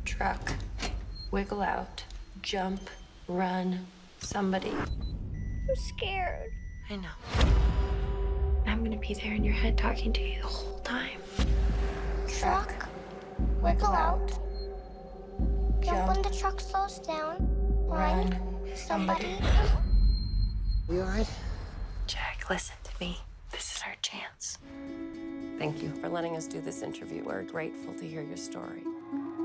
Truck, wiggle out, jump, run, somebody. I'm scared. I know. I'm gonna be there in your head talking to you the whole time. Truck, wiggle out. Jump when the truck slows down. Run, somebody. You all right? Jack, listen to me. This is our chance. Thank you for letting us do this interview. We're grateful to hear your story.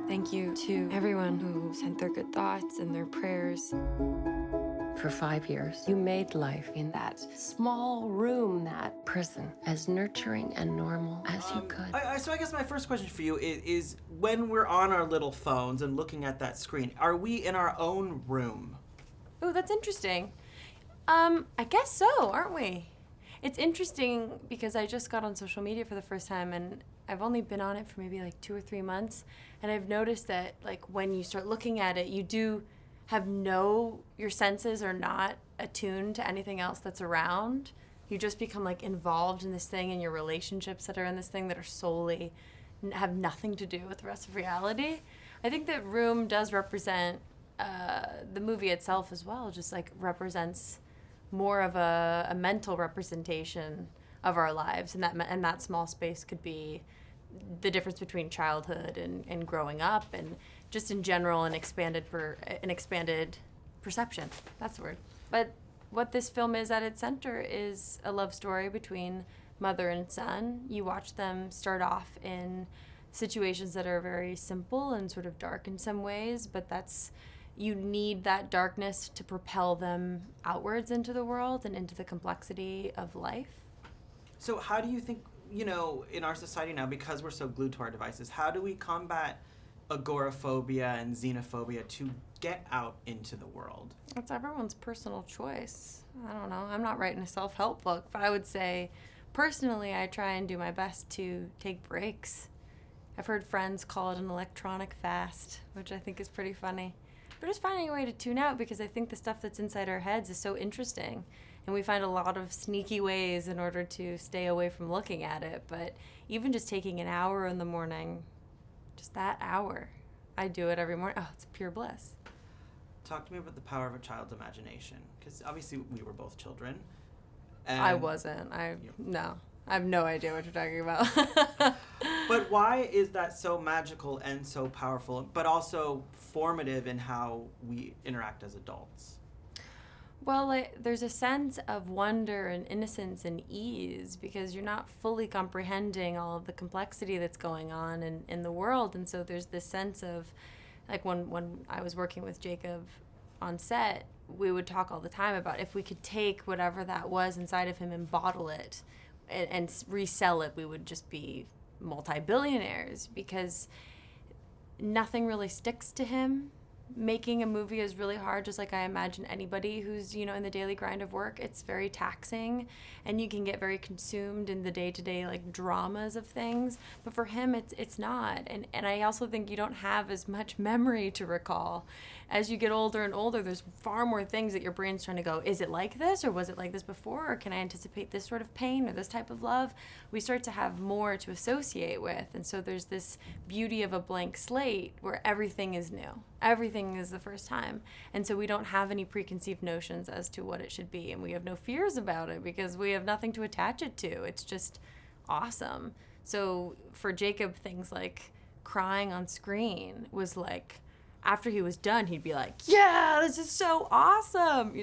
Thank you to everyone who sent their good thoughts and their prayers. For 5 years, you made life in that small room, that prison, as nurturing and normal as you could. So I guess my first question for you is when we're on our little phones and looking at that screen, are we in our own room? Oh, that's interesting. I guess so, aren't we? It's interesting because I just got on social media for the first time, and I've only been on it for maybe like 2 or 3 months, and I've noticed that like when you start looking at it, you do have your senses are not attuned to anything else that's around. You just become like involved in this thing and your relationships that are in this thing that are solely have nothing to do with the rest of reality. I think that Room does represent the movie itself as well, just like represents more of a mental representation of our lives, and that small space could be the difference between childhood and growing up, and just in general an expanded perception. That's the word. But what this film is at its center is a love story between mother and son. You watch them start off in situations that are very simple and sort of dark in some ways, but you need that darkness to propel them outwards into the world and into the complexity of life. So how do you think, in our society now, because we're so glued to our devices, how do we combat agoraphobia and xenophobia to get out into the world? It's everyone's personal choice. I don't know. I'm not writing a self-help book, but I would say personally I try and do my best to take breaks. I've heard friends call it an electronic fast, which I think is pretty funny. But just finding a way to tune out, because I think the stuff that's inside our heads is so interesting. And we find a lot of sneaky ways in order to stay away from looking at it. But even just taking an hour in the morning, just that hour, I do it every morning. Oh, it's pure bliss. Talk to me about the power of a child's imagination, because obviously we were both children. And I wasn't. No. I have no idea what you're talking about. But why is that so magical and so powerful, but also formative in how we interact as adults? Well, there's a sense of wonder and innocence and ease because you're not fully comprehending all of the complexity that's going on in the world. And so there's this sense of, like when I was working with Jacob on set, we would talk all the time about if we could take whatever that was inside of him and bottle it and resell it, we would just be multi-billionaires, because nothing really sticks to him. Making a movie is really hard, just like I imagine anybody who's, in the daily grind of work. It's very taxing, and you can get very consumed in the day-to-day like dramas of things. But for him, it's not. And I also think you don't have as much memory to recall. As you get older and older, there's far more things that your brain's trying to go, is it like this, or was it like this before, or can I anticipate this sort of pain or this type of love? We start to have more to associate with, and so there's this beauty of a blank slate where everything is new. Everything is the first time. And so we don't have any preconceived notions as to what it should be, and we have no fears about it because we have nothing to attach it to. It's just awesome. So for Jacob, things like crying on screen was like, after he was done, he'd be like, yeah, this is so awesome.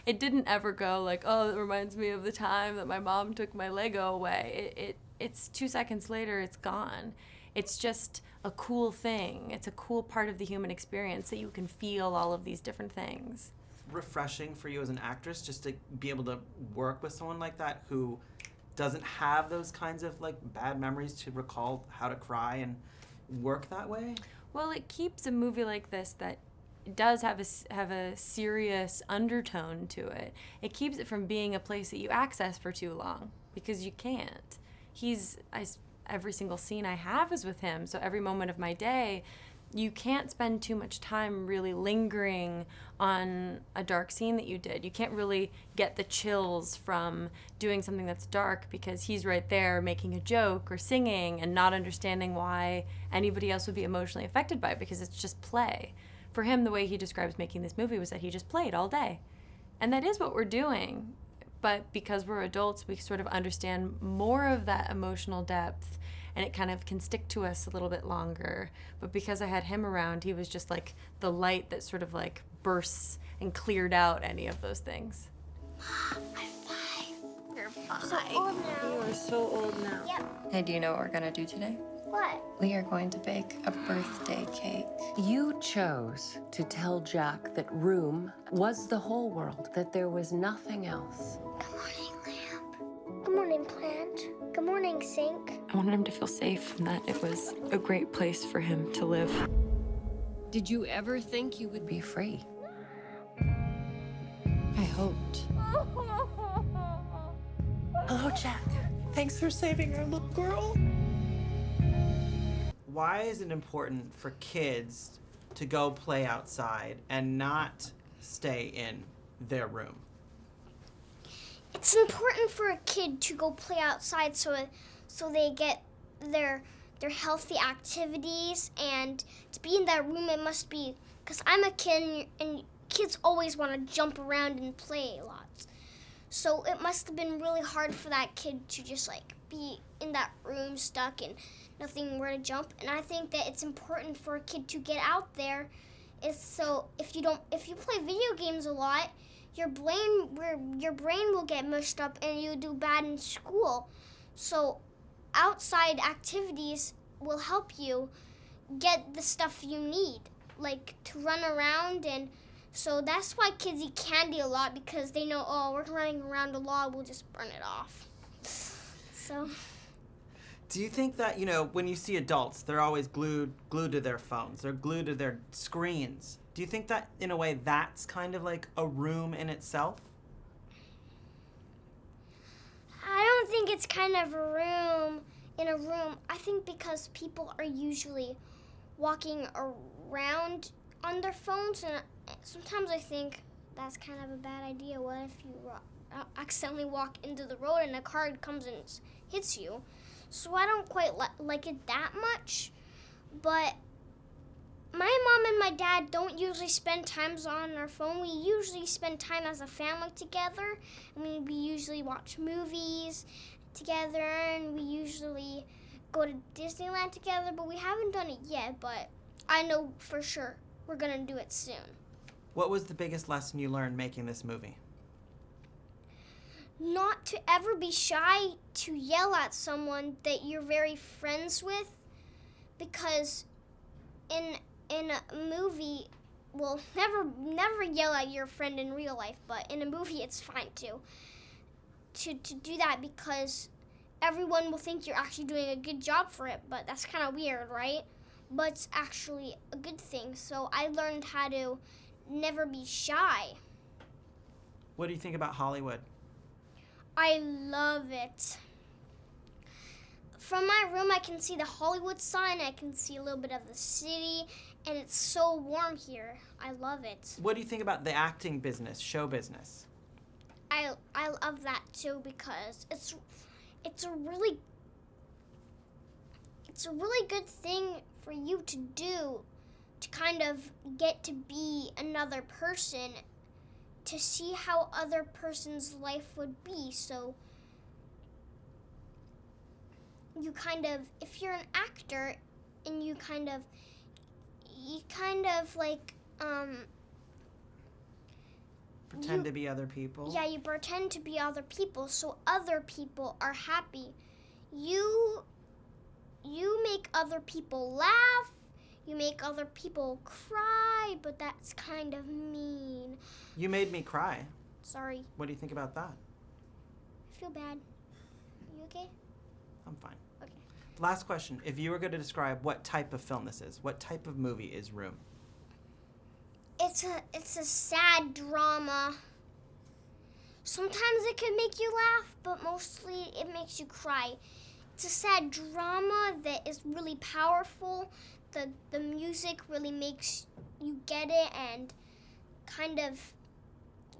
It didn't ever go like, oh, it reminds me of the time that my mom took my Lego away. It's 2 seconds later, it's gone. It's just a cool thing. It's a cool part of the human experience that you can feel all of these different things. Refreshing for you as an actress just to be able to work with someone like that who doesn't have those kinds of like bad memories to recall how to cry and work that way? Well, it keeps a movie like this that does have a serious undertone to it. It keeps it from being a place that you access for too long, because you can't. Every single scene I have is with him, so every moment of my day, you can't spend too much time really lingering on a dark scene that you did. You can't really get the chills from doing something that's dark because he's right there making a joke or singing and not understanding why anybody else would be emotionally affected by it because it's just play. For him, the way he describes making this movie was that he just played all day. And that is what we're doing. But because we're adults, we sort of understand more of that emotional depth, and it kind of can stick to us a little bit longer. But because I had him around, he was just like the light that sort of like bursts and cleared out any of those things. You're so old now. You are so old now. Yep. Hey, do you know what we're gonna do today? What? We are going to bake a birthday cake. You chose to tell Jack that room was the whole world, that there was nothing else. Good morning, lamp. Good morning, plant. Good morning, sink. I wanted him to feel safe and that it was a great place for him to live. Did you ever think you would be free? I hoped. Hello, Jack. Thanks for saving our little girl. Why is it important for kids to go play outside and not stay in their room? It's important for a kid to go play outside so they get their healthy activities, and to be in that room it must be, because I'm a kid and kids always want to jump around and play a lot. So it must have been really hard for that kid to just like be in that room stuck and nothing where to jump. And I think that it's important for a kid to get out there. So if you play video games a lot, your brain will get mushed up and you'll do bad in school. So outside activities will help you get the stuff you need, like to run around. And so that's why kids eat candy a lot, because they know, oh, we're running around a lot, we'll just burn it off. So. Do you think that, when you see adults, they're always glued to their phones, they're glued to their screens. Do you think that, in a way, that's kind of like a room in itself? I don't think it's kind of a room in a room. I think because people are usually walking around on their phones, and sometimes I think that's kind of a bad idea. What if you accidentally walk into the road and a car comes and hits you? So I don't quite like it that much, but my mom and my dad don't usually spend times on our phone. We usually spend time as a family together. I mean, we usually watch movies together, and we usually go to Disneyland together, but we haven't done it yet, but I know for sure we're gonna do it soon. What was the biggest lesson you learned making this movie? Not to ever be shy to yell at someone that you're very friends with, because in a movie, well, never yell at your friend in real life, but in a movie it's fine to do that, because everyone will think you're actually doing a good job for it, but that's kind of weird, right? But it's actually a good thing. So I learned how to never be shy. What do you think about Hollywood? I love it. From my room, I can see the Hollywood sign. I can see a little bit of the city, and it's so warm here. I love it. What do you think about the acting business, show business? I love that too, because it's a really good thing for you to do, to kind of get to be another person, to see how other person's life would be. So you kind of, if you're an actor and you kind of like Pretend to be other people? Yeah, you pretend to be other people, so other people are happy. You make other people laugh, you make other people cry, but that's kind of mean. You made me cry. Sorry. What do you think about that? I feel bad. You okay? I'm fine. Okay. Last question. If you were going to describe what type of film this is, what type of movie is Room? It's a sad drama. Sometimes it can make you laugh, but mostly it makes you cry. It's a sad drama that is really powerful, the music really makes you get it and kind of,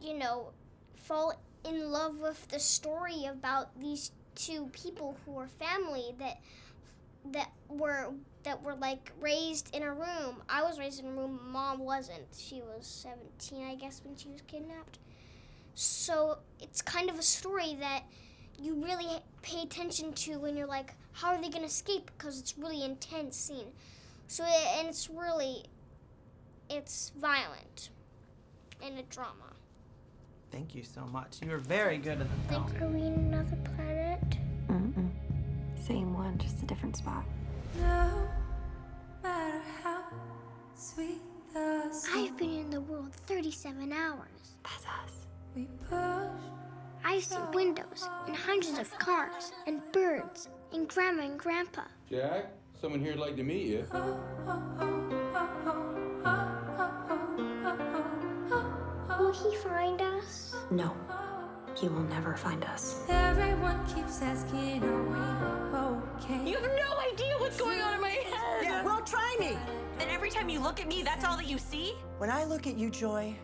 you know, fall in love with the story about these two people who are family that were like raised in a room. I was raised in a room, Mom wasn't. She was 17, I guess, when she was kidnapped. So it's kind of a story that you really pay attention to when you're like, how are they gonna escape? Because it's really intense scene. So and it's violent and a drama. Thank you so much. You were very good at the film. Are we in another planet? Mm-mm. Same one, just a different spot. No matter how sweet the I've been in the world 37 hours. That's us. we push. I've seen windows and hundreds of cars and birds and Grandma and Grandpa. Jack, someone here would like to meet you. Will he find us? No, he will never find us. Everyone keeps asking, are we okay? You have no idea what's going on in my head. Yeah, well, try me. And every time you look at me, that's all that you see? When I look at you, Joy,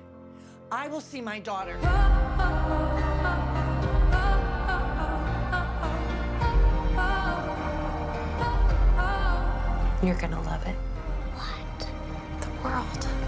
I will see my daughter. You're gonna love it. What? The world.